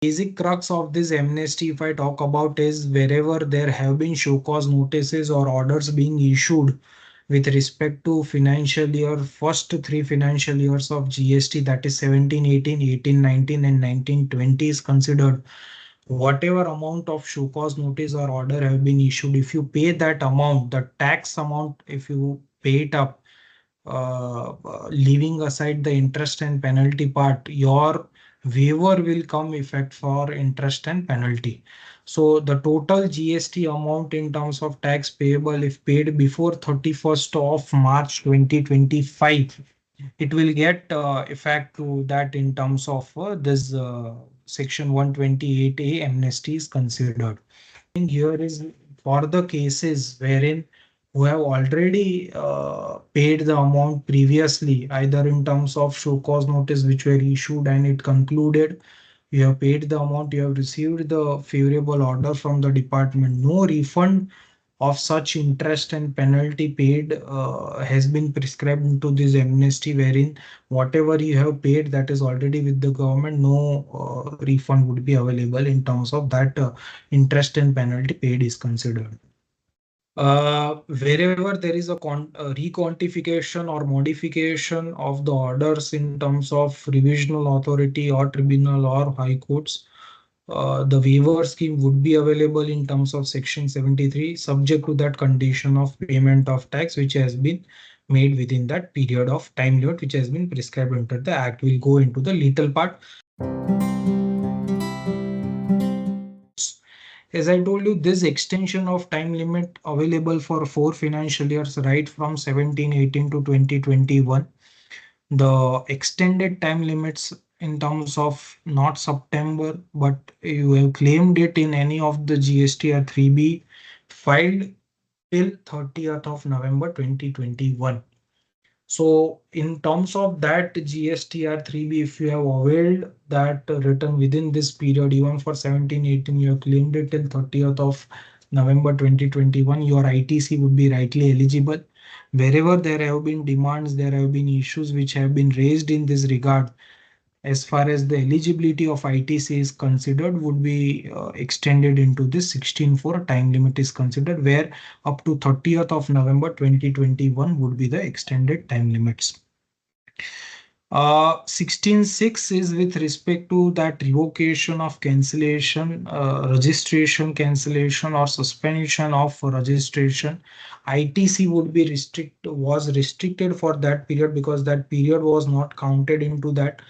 Basic crux of this amnesty, if I talk about, is wherever there have been show cause notices or orders being issued with respect to financial year, first three financial years of GST, that is 17, 18, 18, 19 and 1920 is considered. Whatever amount of show cause notice or order have been issued, if you pay that amount, the tax amount, if you pay it up, leaving aside the interest and penalty part, your waiver will come effect for interest and penalty. So the total GST amount in terms of tax payable, if paid before 31st of March 2025, it will get effect to that in terms of this section 128A amnesty is considered. Here is for the cases wherein who have already paid the amount previously, either in terms of show cause notice which were issued and it concluded, you have paid the amount, you have received the favorable order from the department, no refund of such interest and penalty paid has been prescribed into this amnesty, wherein whatever you have paid that is already with the government, no refund would be available in terms of that interest and penalty paid is considered. Wherever there is a requantification or modification of the orders in terms of revisional authority or tribunal or high courts, the waiver scheme would be available in terms of section 73, subject to that condition of payment of tax which has been made within that period of time limit which has been prescribed under the act. We'll go into the little part. As I told you, this extension of time limit available for 4 financial years, right from 17, 18 to 2021. The extended time limits in terms of not September, but you have claimed it in any of the GST or 3B filed till 30th of November 2021. So in terms of that GSTR 3B, if you have availed that return within this period, even for 17, 18, you have claimed it till 30th of November 2021, your ITC would be rightly eligible. Wherever there have been demands, there have been issues which have been raised in this regard, as far as the eligibility of ITC is considered, would be extended into this 16.4 time limit is considered, where up to 30th of November 2021 would be the extended time limits. 16.6 is with respect to that revocation of cancellation, registration cancellation or suspension of registration. ITC would be was restricted for that period because that period was not counted into that.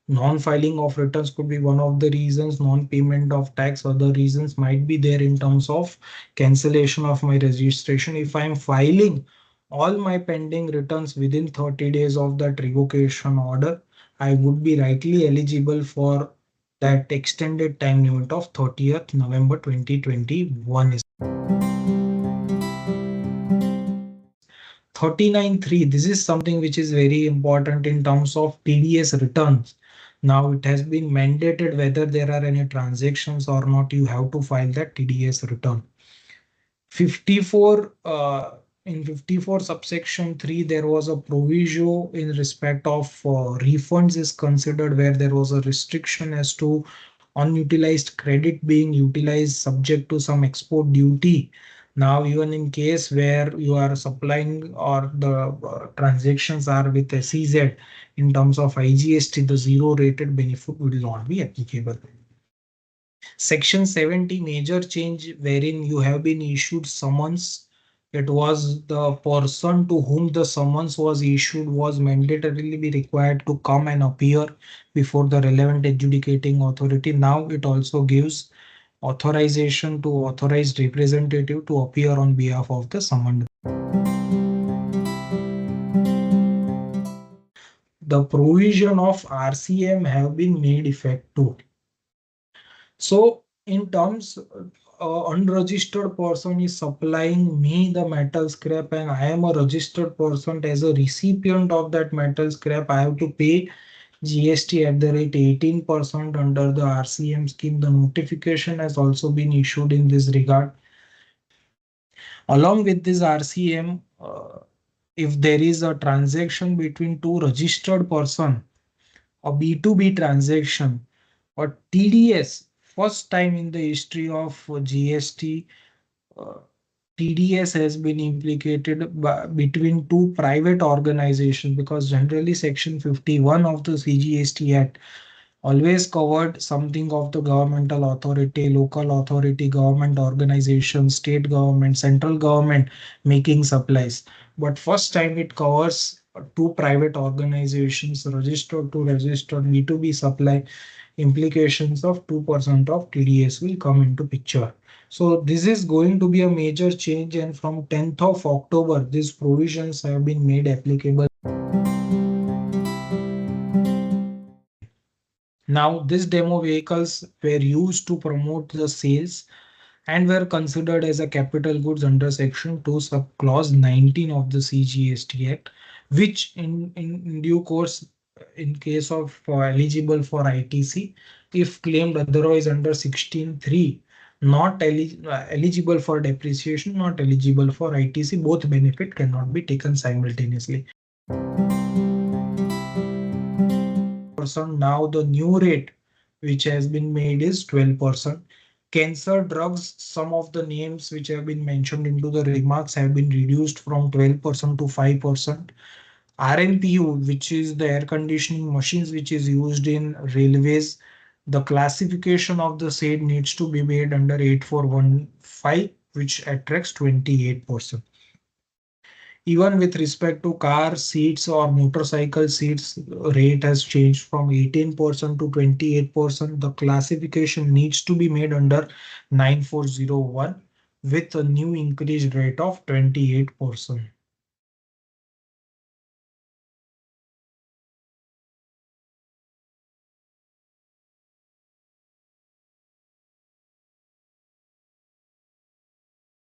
Non-filing of returns could be one of the reasons, non-payment of tax, other reasons might be there in terms of cancellation of my registration. If I'm filing all my pending returns within 30 days of that revocation order, I would be rightly eligible for that extended time limit of 30th November 2021. 39.3, this is something which is very important in terms of TDS returns. Now it has been mandated whether there are any transactions or not, you have to file that TDS return. 54 in 54 subsection 3, there was a proviso in respect of refunds is considered, where there was a restriction as to unutilized credit being utilized subject to some export duty. Now, even in case where you are supplying or the transactions are with SEZ in terms of IGST, the zero rated benefit will not be applicable. Section 70, major change, wherein you have been issued summons. It was the person to whom the summons was issued was mandatorily be required to come and appear before the relevant adjudicating authority. Now it also gives authorization to authorized representative to appear on behalf of the summoned. The provision of RCM have been made effective. So in terms, unregistered person is supplying me the metal scrap and I am a registered person. As a recipient of that metal scrap, I have to pay GST at the rate 18% under the RCM scheme. The notification has also been issued in this regard. Along with this RCM, if there is a transaction between two registered person, a B2B transaction, or TDS, first time in the history of GST, uh, TDS has been implicated between two private organizations, because generally Section 51 of the CGST Act always covered something of the governmental authority, local authority, government organization, state government, central government making supplies. But first time it covers two private organizations registered to registered B2B supply. Implications of 2% of TDS will come into picture. So this is going to be a major change, and from 10th of October, these provisions have been made applicable. Now, these demo vehicles were used to promote the sales and were considered as a capital goods under Section 2 sub clause 19 of the CGST Act, which in due course, in case of eligible for ITC, if claimed otherwise under 16(3), not eligible for depreciation, not eligible for ITC, both benefit cannot be taken simultaneously. Now the new rate which has been made is 12%. Cancer drugs, some of the names which have been mentioned into the remarks have been reduced from 12% to 5%. RMPU, which is the air conditioning machines which is used in railways, the classification of the said needs to be made under 8415, which attracts 28%. Even with respect to car seats or motorcycle seats, rate has changed from 18% to 28%. The classification needs to be made under 9401 with a new increased rate of 28%.